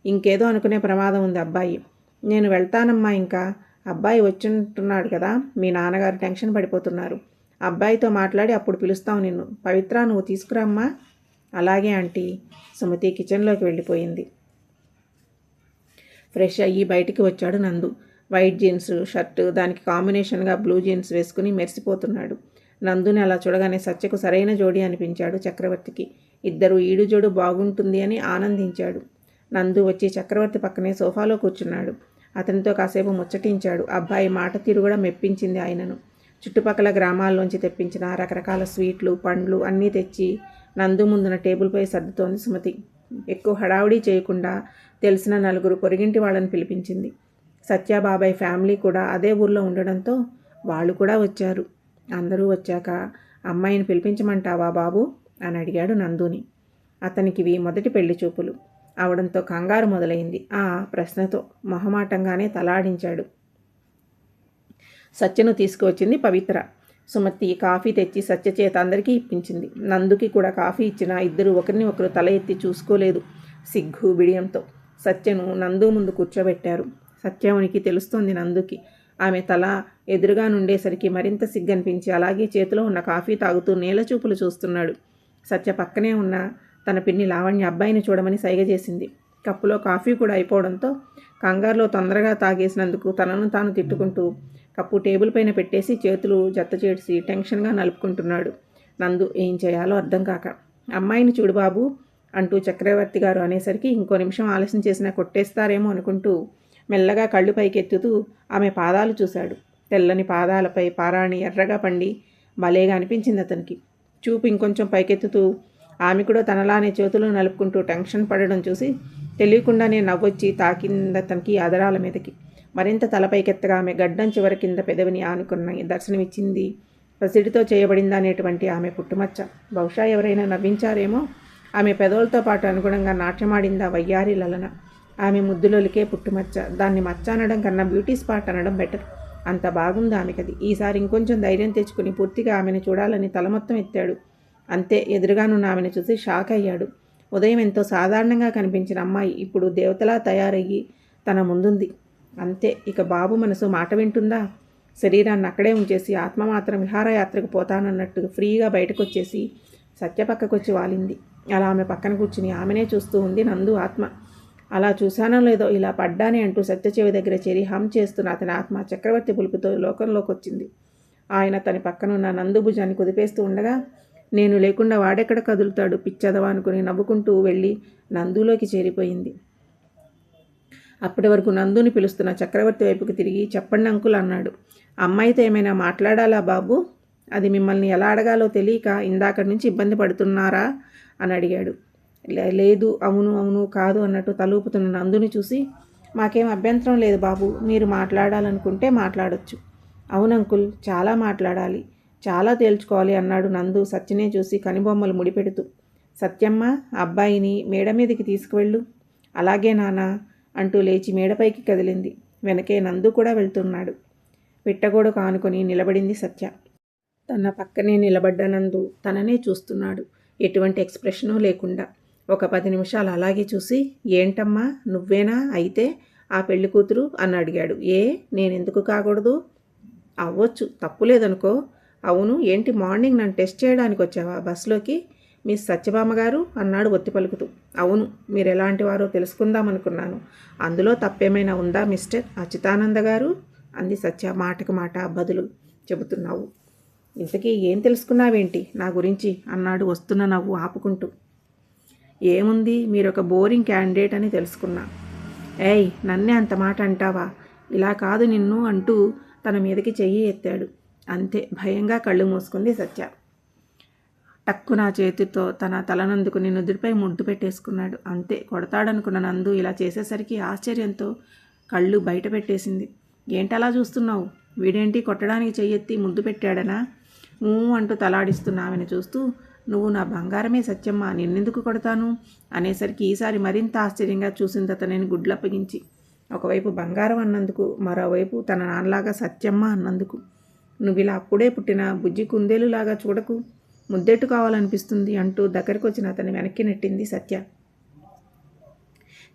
ఇంకేదో అనుకునే ప్రమాదం ఉంది అబ్బాయి. నేను వెళ్తానమ్మా. ఇంకా అబ్బాయి వచ్చుంటున్నాడు కదా, మీ నాన్నగారు టెన్షన్ పడిపోతున్నారు. అబ్బాయితో మాట్లాడి అప్పుడు పిలుస్తావు నిన్ను. పవిత్ర, నువ్వు తీసుకురామ్మా. అలాగే ఆంటీ. సుమతి కిచెన్లోకి వెళ్ళిపోయింది. ఫ్రెష్ అయ్యి బయటికి వచ్చాడు నందు. వైట్ జీన్స్ షర్టు, దానికి కాంబినేషన్గా బ్లూ జీన్స్ వేసుకుని మెరిసిపోతున్నాడు. నందుని అలా చూడగానే సత్యకు సరైన జోడి అనిపించాడు చక్రవర్తికి. ఇద్దరు ఈడు జోడు బాగుంటుంది అని ఆనందించాడు. నందు వచ్చి చక్రవర్తి పక్కనే సోఫాలో కూర్చున్నాడు. అతనితో కాసేపు ముచ్చటించాడు. అబ్బాయి మాట తీరు కూడా మెప్పించింది ఆయనను. చుట్టుపక్కల గ్రామాల్లోంచి తెప్పించిన రకరకాల స్వీట్లు, పండ్లు అన్నీ తెచ్చి నందు ముందున టేబుల్పై సర్దుతోంది సుమతి. ఎక్కువ హడావుడి చేయకుండా తెలిసిన నలుగురు పొరిగింటి వాళ్ళని పిలిపించింది. సత్యాబాబాయ్ ఫ్యామిలీ కూడా అదే ఊర్లో ఉండడంతో వాళ్ళు కూడా వచ్చారు. అందరూ వచ్చాక అమ్మాయిని పిలిపించమంటావా బాబు అని అడిగాడు నందుని. అతనికివి మొదటి పెళ్లి చూపులు అవడంతో కంగారు మొదలైంది. ఆ ప్రశ్నతో మొహమాటంగానే తలాడించాడు. సత్యను తీసుకువచ్చింది పవిత్ర. సుమతి కాఫీ తెచ్చి సత్య చేత అందరికీ ఇప్పించింది. నందుకి కూడా కాఫీ ఇచ్చినా ఇద్దరు ఒకరిని ఒకరు తల ఎత్తి చూసుకోలేదు సిగ్గు బిడియంతో. సత్యను నందు ముందు కూర్చోబెట్టారు. సత్యమునికి తెలుస్తోంది నందుకి. ఆమె తల ఎదురుగా నుండేసరికి మరింత సిగ్గనిపించి అలాగే చేతిలో ఉన్న కాఫీ తాగుతూ నేల చూపులు చూస్తున్నాడు. సత్య పక్కనే ఉన్న తన పిన్ని లావణ్య అబ్బాయిని చూడమని సైగ చేసింది. కప్పులో కాఫీ కూడా అయిపోవడంతో కంగారులో తొందరగా తాగేసినందుకు తనను తాను తిట్టుకుంటూ కప్పు టేబుల్ పైన పెట్టేసి చేతులు జత్త చేసి టెన్షన్గా నలుపుకుంటున్నాడు. నందు ఏం చేయాలో అర్థం కాక, అమ్మాయిని చూడు బాబు అంటూ చక్రవర్తి గారు అనేసరికి ఇంకో నిమిషం ఆలస్యం చేసినా కొట్టేస్తారేమో అనుకుంటూ మెల్లగా కళ్ళు పైకెత్తుతూ ఆమె పాదాలు చూశాడు. తెల్లని పాదాలపై పారాణి ఎర్రగా పండి భలేగా అనిపించింది అతనికి. చూపు ఇంకొంచెం పైకెత్తుతూ ఆమె కూడా తనలానే చేతులు నలుపుకుంటూ టెన్షన్ పడడం చూసి తెలియకుండానే నవ్వొచ్చి తాకింది అతనికి ఆదరాల మీదకి. మరింత తలపైకెత్తగా ఆమె గడ్డం చివరి కింద పెదవిని ఆనుకున్న దర్శనమిచ్చింది. పసిడితో చేయబడిందా అనేటువంటి ఆమె పుట్టుమచ్చ. బహుశా ఎవరైనా నవ్వించారేమో. ఆమె పెదవులతో పాటు అనుగుణంగా నాట్యమాడిందా వయ్యారి లలన. ఆమె ముద్దులొలికే పుట్టుమచ్చ. దాన్ని మచ్చ అనడం కన్నా బ్యూటీ స్పాట్ అనడం బెటర్. అంత బాగుంది ఆమెకది. ఈసారి ఇంకొంచెం ధైర్యం తెచ్చుకుని పూర్తిగా ఆమెను చూడాలని తల మొత్తం ఎత్తాడు. అంతే, ఎదురుగానున్న ఆమెను చూసి షాక్ అయ్యాడు. ఉదయం ఎంతో సాధారణంగా కనిపించిన అమ్మాయి ఇప్పుడు దేవతలా తయారయ్యి తన ముందుంది. అంతే, ఇక బాబు మనసు మాట వింటుందా? శరీరాన్ని అక్కడే ఉంచేసి ఆత్మ మాత్రం విహారయాత్రకు పోతానన్నట్టు ఫ్రీగా బయటకు వచ్చేసి సత్య పక్కకొచ్చి వాలింది. అలా ఆమె పక్కన కూర్చుని ఆమెనే చూస్తూ ఉంది నందు ఆత్మ. అలా చూశానో లేదో ఇలా పడ్డానే అంటూ సత్య చెవి దగ్గర చేరి హమ్ చేస్తున్న అతని ఆత్మ చక్రవర్తి పులుపుతో లోకంలోకి వచ్చింది. ఆయన తన పక్కనున్న నందు భుజాన్ని కుదిపేస్తూ ఉండగా, నేను లేకుండా వాడెక్కడ కదులుతాడు పిచ్చదవా అనుకుని నవ్వుకుంటూ వెళ్ళి నందులోకి చేరిపోయింది. అప్పటి వరకు నందుని పిలుస్తున్న చక్రవర్తి వైపుకి తిరిగి, చెప్పండి అంకుల్ అన్నాడు. అమ్మాయితో ఏమైనా మాట్లాడాలా బాబు? అది మిమ్మల్ని ఎలా అడగాలో తెలియక ఇందాకటి నుంచి ఇబ్బంది పడుతున్నారా అని అడిగాడు. లేదు, అవును అవును కాదు అన్నట్టు తలూపుతున్న నందుని చూసి, మాకేం అభ్యంతరం లేదు బాబు, మీరు మాట్లాడాలనుకుంటే మాట్లాడొచ్చు. అవును అంకుల్, చాలా మాట్లాడాలి, చాలా తేల్చుకోవాలి అన్నాడు నందు సత్యనే చూసి కనిబొమ్మలు ముడిపెడుతూ. సత్యమ్మ, అబ్బాయిని మేడ మీదకి తీసుకువెళ్ళు. అలాగే నాన్న అంటూ లేచి మేడపైకి కదిలింది. వెనకే నందు కూడా వెళ్తున్నాడు. పిట్టగోడకు ఆనుకొని నిలబడింది సత్య. తన పక్కనే నిలబడ్డ నందు తననే చూస్తున్నాడు, ఎటువంటి ఎక్స్ప్రెషనూ లేకుండా. ఒక 10 నిమిషాలు అలాగే చూసి, ఏంటమ్మా నువ్వేనా అయితే ఆ పెళ్లి కూతురు అని అడిగాడు. నేనెందుకు కాకూడదు? అవ్వచ్చు, తప్పులేదనుకో. అవును, ఏంటి మార్నింగ్ నన్ను టెస్ట్ చేయడానికి వచ్చావా బస్సులోకి? మిస్ సత్యభామ గారు అన్నాడు ఒత్తి పలుకుతూ. అవును, మీరు ఎలాంటి వారో తెలుసుకుందామనుకున్నాను. అందులో తప్పేమైనా ఉందా మిస్టర్ అచ్యుతానంద గారు అంది సత్య మాటకు మాట బదులు చెబుతున్నావు. ఇంతకీ ఏం తెలుసుకున్నావేంటి నా గురించి అన్నాడు వస్తున్న నవ్వు ఆపుకుంటూ. ఏముంది, మీరొక బోరింగ్ క్యాండిడేట్ అని తెలుసుకున్నా. ఏయ్, నన్నే అంత మాట అంటావా? ఇలా కాదు నిన్ను అంటూ తన మీదకి చెయ్యి ఎత్తాడు. అంతే, భయంగా కళ్ళు మూసుకుంది సత్య. టక్కున చేతితో తన తలనందుకుని నుదుటిపై ముద్దు పెట్టేసుకున్నాడు. అంతే, కొడతాడనుకున్న నందు ఇలా చేసేసరికి ఆశ్చర్యంతో కళ్ళు బయట పెట్టేసింది. ఏంటలా చూస్తున్నావు? వీడేంటి కొట్టడానికి చెయ్యెత్తి ముద్దు పెట్టాడనా? అంటూ తలాడిస్తున్న ఆమెను చూస్తూ, నువ్వు నా బంగారమే సత్యమ్మ, నిన్నెందుకు కొడతాను అనేసరికి ఈసారి మరింత ఆశ్చర్యంగా చూసింది అతనిని గుడ్లప్పగించి. ఒకవైపు బంగారం అన్నందుకు, మరోవైపు తన నాన్నలాగా సత్యమ్మ అన్నందుకు. నువ్విలా అప్పుడే పుట్టిన బుజ్జి కుందేలులాగా చూడకు, ముద్దెట్టు కావాలనిపిస్తుంది అంటూ దగ్గరకు వచ్చిన అతన్ని వెనక్కి నెట్టింది సత్య.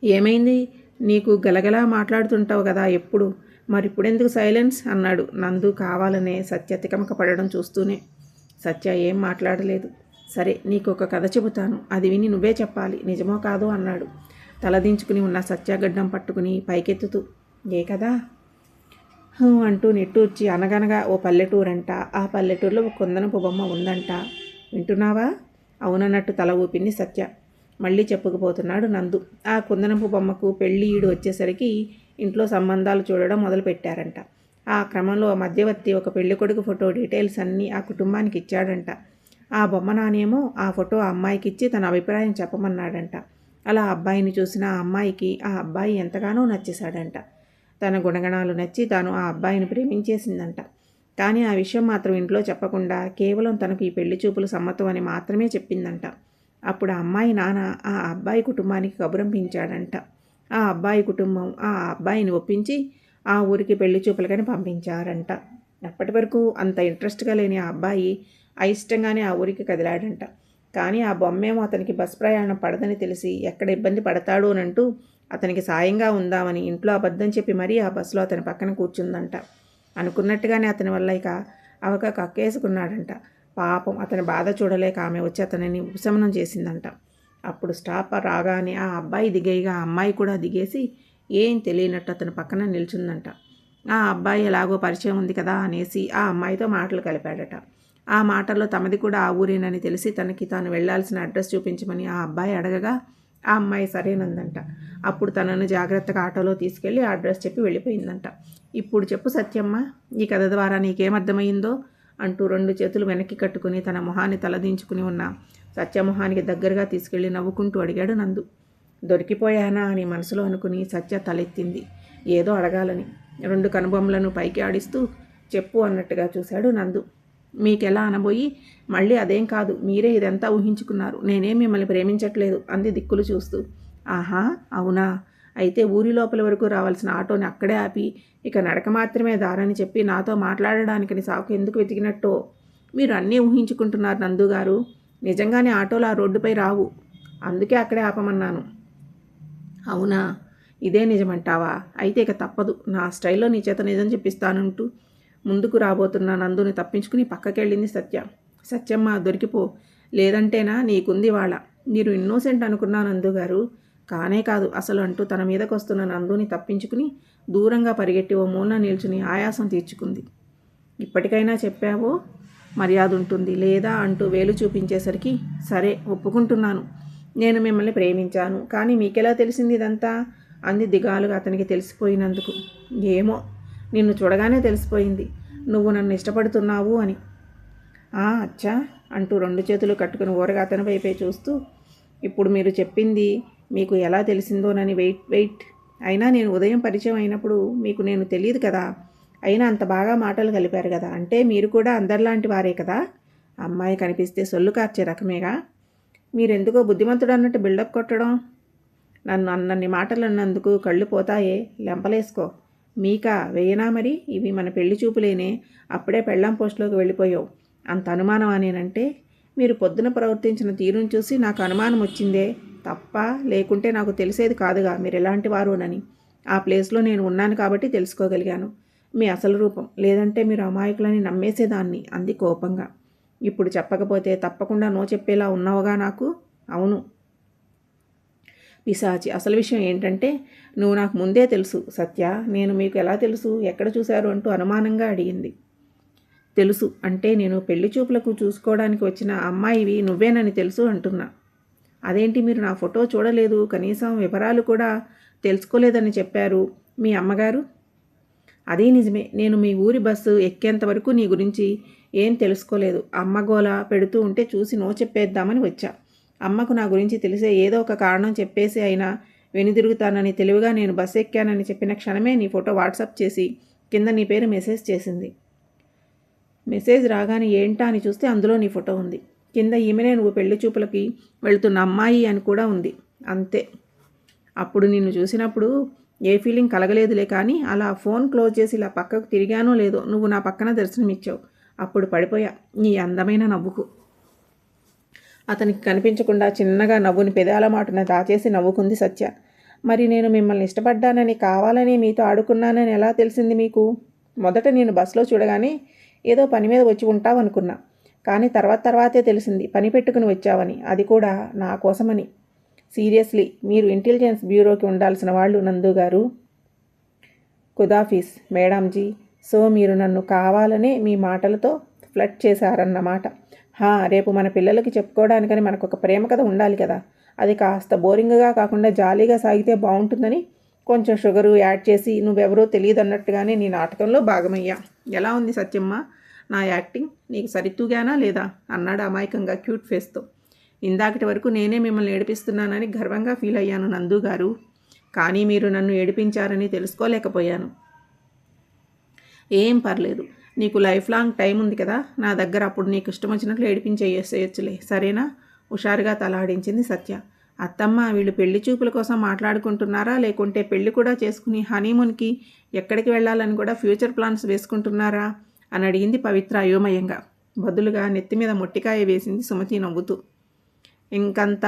ఏమైంది? నీకు గలగలా మాట్లాడుతుంటావు కదా ఎప్పుడు, మరిప్పుడెందుకు సైలెన్స్ అన్నాడు నందు కావాలనే సత్య తికమక పడడం చూస్తూనే. సత్య ఏం మాట్లాడలేదు. సరే, నీకు ఒక కథ చెబుతాను, అది విని నువ్వే చెప్పాలి, నిజమో కాదో అన్నాడు తలదించుకుని ఉన్న సత్యాగడ్డం పట్టుకుని పైకెత్తుతూ. ఏ కదా అంటూ నిట్టూర్చి, అనగనగా ఓ పల్లెటూరంట, ఆ పల్లెటూరులో ఒక కుందనపు బొమ్మ ఉందంట. వింటున్నావా? అవునన్నట్టు తల ఊపింది సత్య. మళ్ళీ చెప్పుకుపోతున్నాడు నందు. ఆ కుందనపు బొమ్మకు పెళ్లి ఈడు వచ్చేసరికి ఇంట్లో సంబంధాలు చూడడం మొదలుపెట్టారంట. ఆ క్రమంలో మధ్యవర్తి ఒక పెళ్ళికొడుకు ఫోటో డీటెయిల్స్ అన్నీ ఆ కుటుంబానికి ఇచ్చాడంట. ఆ బొమ్మ నానేమో ఆ ఫోటో ఆ అమ్మాయికి ఇచ్చి తన అభిప్రాయం చెప్పమన్నాడంట. అలా అబ్బాయిని చూసిన ఆ అమ్మాయికి ఆ అబ్బాయి ఎంతగానో నచ్చేశాడంట. తన గుణగణాలు నచ్చి తాను ఆ అబ్బాయిని ప్రేమించేసిందంట. కానీ ఆ విషయం మాత్రం ఇంట్లో చెప్పకుండా కేవలం తనకు ఈ పెళ్లి చూపులు సమ్మతం అని మాత్రమే చెప్పిందంట. అప్పుడు ఆ అమ్మాయి నాన్న ఆ అబ్బాయి కుటుంబానికి కబురంపించాడంట. ఆ అబ్బాయి కుటుంబం ఆ అబ్బాయిని ఒప్పించి ఆ ఊరికి పెళ్లి చూపులకని పంపించారంట. అప్పటి వరకు అంత ఇంట్రెస్ట్గా లేని ఆ అబ్బాయి అయిష్టంగానే ఆ ఊరికి కదిలాడంట. కానీ ఆ బొమ్మేమో అతనికి బస్ ప్రయాణం పడదని తెలిసి ఎక్కడ ఇబ్బంది పడతాడు అనంటూ అతనికి సాయంగా ఉందామని ఇంట్లో అబద్ధం చెప్పి మరీ ఆ బస్సులో అతని పక్కన కూర్చుందంట. అనుకున్నట్టుగానే అతని వల్ల ఇక అవక కక్కేసుకున్నాడంట. పాపం అతని బాధ చూడలేక ఆమె వచ్చి అతనిని ఉపశమనం చేసిందంట. అప్పుడు స్టాప్ రాగానే ఆ అబ్బాయి దిగేయగా ఆ అమ్మాయి కూడా దిగేసి ఏం తెలియనట్టు అతని పక్కన నిల్చుందంట. ఆ అబ్బాయి ఎలాగో పరిచయం ఉంది కదా అనేసి ఆ అమ్మాయితో మాటలు కలిపాడట. ఆ మాటల్లో తమది కూడా ఆ ఊరేనని తెలిసి తనకి తాను వెళ్లాల్సిన అడ్రస్ చూపించమని ఆ అబ్బాయి అడగగా ఆ అమ్మాయి సరేనందంట. అప్పుడు తనను జాగ్రత్తగా ఆటోలో తీసుకెళ్లి ఆ అడ్రస్ చెప్పి వెళ్ళిపోయిందంట. ఇప్పుడు చెప్పు సత్యమ్మ, ఈ కథ ద్వారా నీకేమర్థమైందో అంటూ 2 చేతులు వెనక్కి కట్టుకుని తన మొహాన్ని తలదించుకుని ఉన్న సత్యమొహానికి దగ్గరగా తీసుకెళ్లి నవ్వుకుంటూ అడిగాడు నందు. దొరికిపోయానా అని మనసులో అనుకుని సత్య తలెత్తింది, ఏదో అడగాలని. 2 కనుబొమ్మలను పైకి ఆడిస్తూ చెప్పు అన్నట్టుగా చూశాడు నందు. మీకెలా అనబోయి మళ్ళీ అదేం కాదు, మీరే ఇదంతా ఊహించుకున్నారు, నేనేం మిమ్మల్ని ప్రేమించట్లేదు అంది దిక్కులు చూస్తూ. ఆహా, అవునా? అయితే ఊరి లోపల వరకు రావాల్సిన ఆటోని అక్కడే ఆపి ఇక నడక మాత్రమే దారని చెప్పి నాతో మాట్లాడడానికని సాకు ఎందుకు వెతికినట్టో. మీరు అన్నీ ఊహించుకుంటున్నారు నందుగారు. నిజంగానే ఆటోలు ఆ రోడ్డుపై రావు, అందుకే అక్కడే ఆపమన్నాను. అవునా? ఇదే నిజమంటావా? అయితే ఇక తప్పదు, నా స్టైల్లో నీ చేత నిజం చెప్పిస్తానంటూ ముందుకు రాబోతున్న నందుని తప్పించుకుని పక్కకెళ్ళింది సత్య. సత్యమ్మ దొరికిపో, లేదంటేనా నీకుంది వాళ్ళ. మీరు ఇన్నోసెంట్ అనుకున్నా నందుగారు, కానే కాదు అసలు అంటూ తన మీదకు వస్తున్న నందుని తప్పించుకుని దూరంగా పరిగెట్టి ఓ మూలన నిల్చుని ఆయాసం తీర్చుకుంది. ఇప్పటికైనా చెప్పావో మర్యాద ఉంటుంది, లేదా అంటూ వేలు చూపించేసరికి సరే ఒప్పుకుంటున్నాను, నేను మిమ్మల్ని ప్రేమించాను, కానీ మీకెలా తెలిసింది ఇదంతా అంది దిగాలుగా అతనికి తెలిసిపోయినందుకు. ఏమో, నిన్ను చూడగానే తెలిసిపోయింది నువ్వు నన్ను ఇష్టపడుతున్నావు అని. అచ్చా అంటూ 2 చేతులు కట్టుకుని ఊరగా అతని వైపే చూస్తూ, ఇప్పుడు మీరు చెప్పింది మీకు ఎలా తెలిసిందోనని వెయిట్ అయినా నేను ఉదయం పరిచయం అయినప్పుడు మీకు నేను తెలియదు కదా, అయినా అంత బాగా మాటలు కలిపారు కదా, అంటే మీరు కూడా అందరిలాంటి వారే కదా. అమ్మాయి కనిపిస్తే సొల్లు కార్చే రకమేగా. మీరెందుకో బుద్ధిమంతుడు అన్నట్టు బిల్డప్ కొట్టడం. నన్ను అన్నన్ని మాటలు అన్నందుకు కళ్ళు పోతాయే, లెంపలేసుకో. మీకా వేయనా మరి? ఇవి మన పెళ్లి చూపులేనే, అప్పుడే పెళ్ళాం పోస్టులోకి వెళ్ళిపోయావు. అంత అనుమానం అనేనంటే మీరు పొద్దున ప్రవర్తించిన తీరును చూసి నాకు అనుమానం వచ్చిందే తప్ప, లేకుంటే నాకు తెలిసేది కాదుగా మీరు ఎలాంటి వారోనని. ఆ ప్లేస్లో నేను ఉన్నాను కాబట్టి తెలుసుకోగలిగాను మీ అసలు రూపం, లేదంటే మీరు అమాయకులని నమ్మేసేదాన్ని అంది కోపంగా. ఇప్పుడు చెప్పకపోతే తప్పకుండా నో చెప్పేలా ఉన్నావుగా నాకు. అవును పిశాచి, అసలు విషయం ఏంటంటే నువ్వు నాకు ముందే తెలుసు సత్య. నేను మీకు ఎలా తెలుసు, ఎక్కడ చూశారు అంటూ అనుమానంగా అడిగింది. తెలుసు అంటే నేను పెళ్లి చూపులకు చూసుకోవడానికి వచ్చిన అమ్మాయివి నువ్వేనని తెలుసు అంటున్నా. అదేంటి మీరు నా ఫోటో చూడలేదు, కనీసం వివరాలు కూడా తెలుసుకోలేదని చెప్పారు మీ అమ్మగారు. అదే నిజమే. నేను మీ ఊరి బస్సు ఎక్కేంత వరకు నీ గురించి ఏం తెలుసుకోలేదు. అమ్మ గోల పెడుతూ ఉంటే చూసి నో చెప్పేద్దామని వచ్చా. అమ్మకు నా గురించి తెలిసే ఏదో ఒక కారణం చెప్పేసి అయినా వెనుదిరుగుతానని తెలివిగా నేను బస్సు ఎక్కానని చెప్పిన క్షణమే నీ ఫోటో వాట్సాప్ చేసి కింద నీ పేరు మెసేజ్ చేసింది. మెసేజ్ రాగానే ఏంటా అని చూస్తే అందులో నీ ఫోటో ఉంది. కింద ఈమెనే నువ్వు పెళ్లి చూపులకి వెళుతున్న అమ్మాయి అని కూడా ఉంది. అంతే. అప్పుడు నిన్ను చూసినప్పుడు ఏ ఫీలింగ్ కలగలేదులే, కానీ అలా ఫోన్ క్లోజ్ చేసి ఇలా పక్కకు తిరిగానో లేదో నువ్వు నా పక్కన దర్శనమిచ్చావు. అప్పుడు పడిపోయా నీ అందమైన నవ్వుకు. అతనికి కనిపించకుండా చిన్నగా నవ్వుని పెదాల మాటున దాచేసి నవ్వుకుంది సత్య. మరి నేను మిమ్మల్ని ఇష్టపడ్డానని, కావాలని మీతో ఆడుకున్నానని ఎలా తెలిసింది మీకు? మొదట నేను బస్సులో చూడగానే ఏదో పని మీద వచ్చి ఉంటావనుకున్నా, కానీ తర్వాతే తెలిసింది పని పెట్టుకుని వచ్చావని, అది కూడా నా కోసమని. సీరియస్లీ మీరు ఇంటెలిజెన్స్ బ్యూరోకి ఉండాల్సిన వాళ్ళు నందు గారు. ఖుదాఫీస్ మేడంజీ. సో మీరు నన్ను కావాలనే మీ మాటలతో ఫ్లర్ట్ చేశారన్నమాట. రేపు మన పిల్లలకి చెప్పుకోవడానికని మనకు ఒక ప్రేమ కథ ఉండాలి కదా. అది కాస్త బోరింగ్గా కాకుండా జాలీగా సాగితే బాగుంటుందని కొంచెం షుగరు యాడ్ చేసి నువ్వెవరో తెలియదు అన్నట్టుగానే నీ నాటకంలో భాగమయ్యా. ఎలా ఉంది సత్యమ్మ నా యాక్టింగ్? నీకు సరితూగానా లేదా అన్నాడు అమాయకంగా క్యూట్ ఫేస్తో. ఇందాకటి వరకు నేనే మిమ్మల్ని ఏడిపిస్తున్నానని గర్వంగా ఫీల్ అయ్యాను నందు గారు, కానీ మీరు నన్ను ఏడిపించారని తెలుసుకోలేకపోయాను. ఏం పర్లేదు, నీకు లైఫ్ లాంగ్ టైం ఉంది కదా నా దగ్గర. అప్పుడు నీకు ఇష్టం వచ్చినట్లు ఏడిపించేయచ్చులే, సరేనా? హుషారుగా తలాడించింది సత్య. అత్తమ్మ, వీళ్ళు పెళ్లి చూపుల కోసం మాట్లాడుకుంటున్నారా, లేకుంటే పెళ్లి కూడా చేసుకుని హనీమూన్కి ఎక్కడికి వెళ్ళాలని కూడా ఫ్యూచర్ ప్లాన్స్ వేసుకుంటున్నారా అని అడిగింది పవిత్ర అయోమయంగా. బదులుగా నెత్తి మీద మొట్టికాయ వేసింది సుమతి నవ్వుతూ. ఇంకంత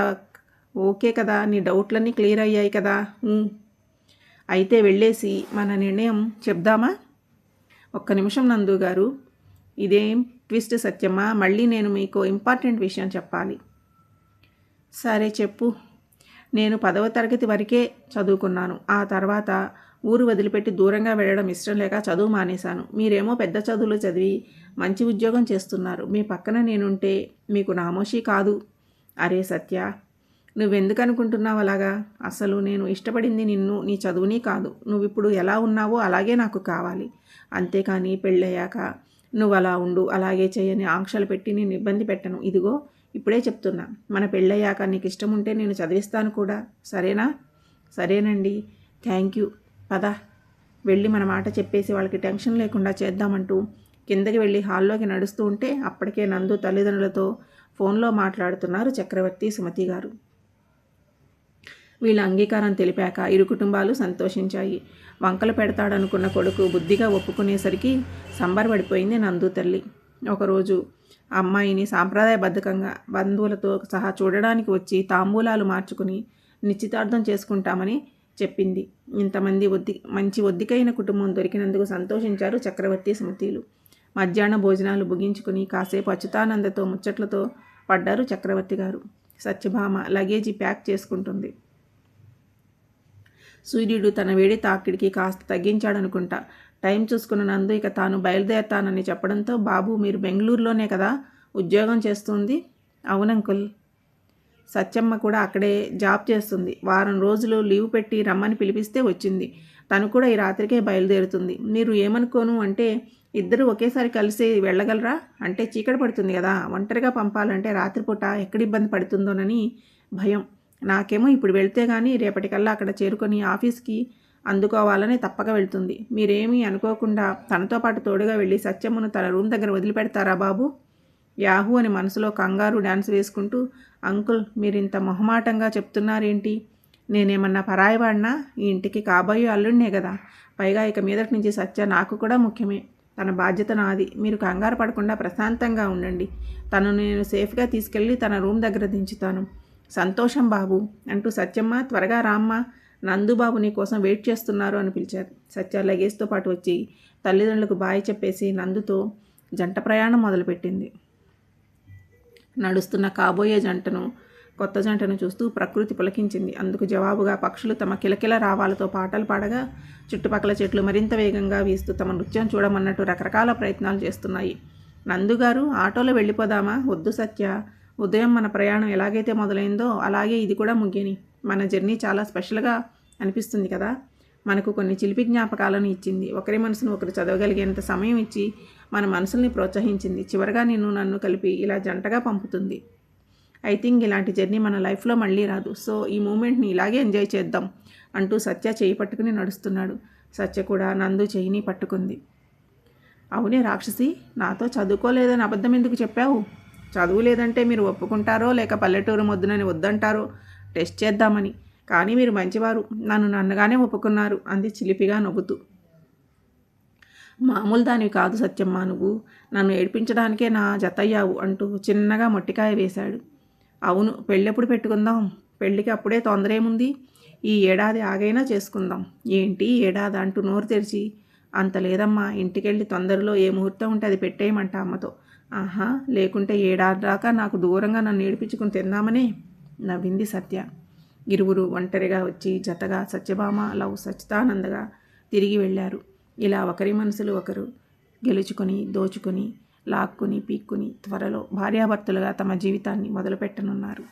ఓకే కదా, నీ డౌట్లన్నీ క్లియర్ అయ్యాయి కదా. అయితే వెళ్ళేసి మన నిర్ణయం చెప్దామా? ఒక్క నిమిషం నందు గారు, ఇదేం ట్విస్ట్ సత్యమ్మ, మళ్ళీ నేను మీకు ఇంపార్టెంట్ విషయం చెప్పాలి. సరే చెప్పు. నేను 10వ తరగతి వరకే చదువుకున్నాను. ఆ తర్వాత ఊరు వదిలిపెట్టి దూరంగా వెళ్ళడం ఇష్టం లేక చదువు మానేశాను. మీరేమో పెద్ద చదువులు చదివి మంచి ఉద్యోగం చేస్తున్నారు. మీ పక్కన నేనుంటే మీకు నామోషి కాదు. అరే సత్య, నువ్వెందుకు అనుకుంటున్నావు అలాగా? అసలు నేను ఇష్టపడింది నిన్ను, నీ చదువుని కాదు. నువ్విప్పుడు ఎలా ఉన్నావో అలాగే నాకు కావాలి. అంతేకాని పెళ్ళయ్యాక నువ్వు అలా ఉండు, అలాగే చేయని ఆంక్షలు పెట్టి నేను ఇబ్బంది పెట్టను. ఇదిగో ఇప్పుడే చెప్తున్నా, మన పెళ్ళయ్యాక నీకు ఇష్టం ఉంటే నేను చదివిస్తాను కూడా. సరేనా? సరేనండి, థ్యాంక్ యూ. పద వెళ్ళి మన మాట చెప్పేసి వాళ్ళకి టెన్షన్ లేకుండా చేద్దామంటూ కిందకి వెళ్ళి హాల్లోకి నడుస్తూ ఉంటే అప్పటికే నందు తల్లిదండ్రులతో ఫోన్లో మాట్లాడుతున్నారు చక్రవర్తి, సుమతి గారు. వీళ్ళ అంగీకారం తెలిపాక ఇరు కుటుంబాలు సంతోషించాయి. వంకలు పెడతాడనుకున్న కొడుకు బుద్ధిగా ఒప్పుకునేసరికి సంబరపడిపోయింది నందు తల్లి. ఒకరోజు అమ్మాయిని సాంప్రదాయబద్ధకంగా బంధువులతో సహా చూడడానికి వచ్చి తాంబూలాలు మార్చుకుని నిశ్చితార్థం చేసుకుంటామని చెప్పింది. ఇంతమంది మంచి ఒద్దికైన కుటుంబం దొరికినందుకు సంతోషించారు చక్రవర్తి, సుమతిలు. మధ్యాహ్న భోజనాలు ముగించుకుని కాసేపు అచ్యుతానందతో ముచ్చట్లతో పడ్డారు చక్రవర్తి గారు. సత్యభామ లగేజీ ప్యాక్ చేసుకుంటుంది. సూర్యుడు తన వేడి తాకిడికి కాస్త తగ్గించాడనుకుంటా. టైం చూసుకున్న నందు ఇక తాను బయలుదేరతానని చెప్పడంతో, బాబు మీరు బెంగళూరులోనే కదా ఉద్యోగం చేస్తుంది? అవునంకుల్. సత్యమ్మ కూడా అక్కడే జాబ్ చేస్తుంది. వారం రోజులు లీవ్ పెట్టి రమ్మని పిలిపిస్తే వచ్చింది. తను కూడా ఈ రాత్రికే బయలుదేరుతుంది. మీరు ఏమనుకోను అంటే ఇద్దరు ఒకేసారి కలిసి వెళ్ళగలరా? అంటే చీకటి పడుతుంది కదా, ఒంటరిగా పంపాలంటే రాత్రిపూట ఎక్కడ ఇబ్బంది పడుతుందోనని భయం. నాకేమో ఇప్పుడు వెళ్తే కానీ రేపటికల్లా అక్కడ చేరుకొని ఆఫీస్కి అందుకోవాలని తప్పక వెళ్తుంది. మీరేమీ అనుకోకుండా తనతో పాటు తోడుగా వెళ్ళి సత్యమ్మను తన రూమ్ దగ్గర వదిలిపెడతారా బాబు? యాహూ అని మనసులో కంగారు డ్యాన్స్ వేసుకుంటూ, అంకుల్ మీరింత మొహమాటంగా చెప్తున్నారేంటి? నేనేమన్నా పరాయివాడినా? ఈ ఇంటికి కాబోయే అల్లుడినే కదా. పైగా ఇక మీదటి నుంచి సత్య నాకు కూడా ముఖ్యమే. తన బాధ్యత నాది. మీరు కంగారు పడకుండా ప్రశాంతంగా ఉండండి. తను నేను సేఫ్గా తీసుకెళ్ళి తన రూమ్ దగ్గర దించుతాను. సంతోషం బాబు అంటూ సత్యమ్మ త్వరగా రామ్మ, నందుబాబు నీ కోసం వెయిట్ చేస్తున్నారు అని పిలిచారు. సత్య లగేజ్తో పాటు వచ్చి తల్లిదండ్రులకు బాయ్ చెప్పేసి నందుతో జంట ప్రయాణం మొదలుపెట్టింది. నడుస్తున్న కాబోయే కొత్త జంటను చూస్తూ ప్రకృతి పులకించింది. అందుకు జవాబుగా పక్షులు తమ కిలకిల రావాలతో పాటలు పాడగా, చుట్టుపక్కల చెట్లు మరింత వేగంగా వీస్తూ తమ నృత్యం చూడమన్నట్టు రకరకాల ప్రయత్నాలు చేస్తున్నాయి. నందుగారు ఆటోలో వెళ్ళిపోదామా? వద్దు సత్య, ఉదయం మన ప్రయాణం ఎలాగైతే మొదలైందో అలాగే ఇది కూడా ముగియని. మన జర్నీ చాలా స్పెషల్గా అనిపిస్తుంది కదా. మనకు కొన్ని చిలిపి జ్ఞాపకాలను ఇచ్చింది. ఒకరి మనసును ఒకరు చదవగలిగేంత సమయం ఇచ్చి మన మనసుల్ని ప్రోత్సహించింది. చివరగా నన్ను కలిపి ఇలా జంటగా పంపుతుంది. ఐ థింక్ ఇలాంటి జర్నీ మన లైఫ్లో మళ్ళీ రాదు. సో ఈ మూమెంట్ని ఇలాగే ఎంజాయ్ చేద్దాం అంటూ సత్య చేయి పట్టుకుని నడుస్తున్నాడు. సత్య కూడా నందు చేయిని పట్టుకుంది. అవునే రాక్షసి, నాతో చదువుకోలేదని అబద్ధం ఎందుకు చెప్పావు? చదువు లేదంటే మీరు ఒప్పుకుంటారో లేక పల్లెటూరు మొద్దునని వద్దంటారో టెస్ట్ చేద్దామని. కానీ మీరు మంచివారు, నన్ను నన్నగానే ఒప్పుకున్నారు అంది చిలిపిగా నవ్వుతూ. మామూలు దానివి కాదు సత్యమ్మ, నువ్వు నన్ను ఏడిపించడానికే నా జతయ్యావు అంటూ చిన్నగా మొట్టికాయ వేశాడు. అవును, పెళ్ళెప్పుడు పెట్టుకుందాం? పెళ్ళికి అప్పుడే తొందర ఏముంది? ఈ ఏడాది ఆగైనా చేసుకుందాం. ఏంటి ఏడాది అంటూ నోరు తెరిచి, అంత లేదమ్మా, ఇంటికెళ్ళి తొందరలో ఏ ముహూర్తం ఉంటే అది పెట్టేయమంట అమ్మతో. ఆహా, లేకుంటే ఏడాది దాకా నాకు దూరంగా నన్ను ఏడిపించుకుని తిందామనే నవ్వింది సత్య. ఇరువురు ఒంటరిగా వచ్చి జతగా సత్యభామ లవ్ సచ్చిదానందగా తిరిగి వెళ్ళారు. ఇలా ఒకరి మనసులు ఒకరు గెలుచుకొని దోచుకొని లాక్కుని పీక్కుని త్వరలో భార్యాభర్తలుగా తమ జీవితాన్ని మొదలుపెట్టనున్నారు.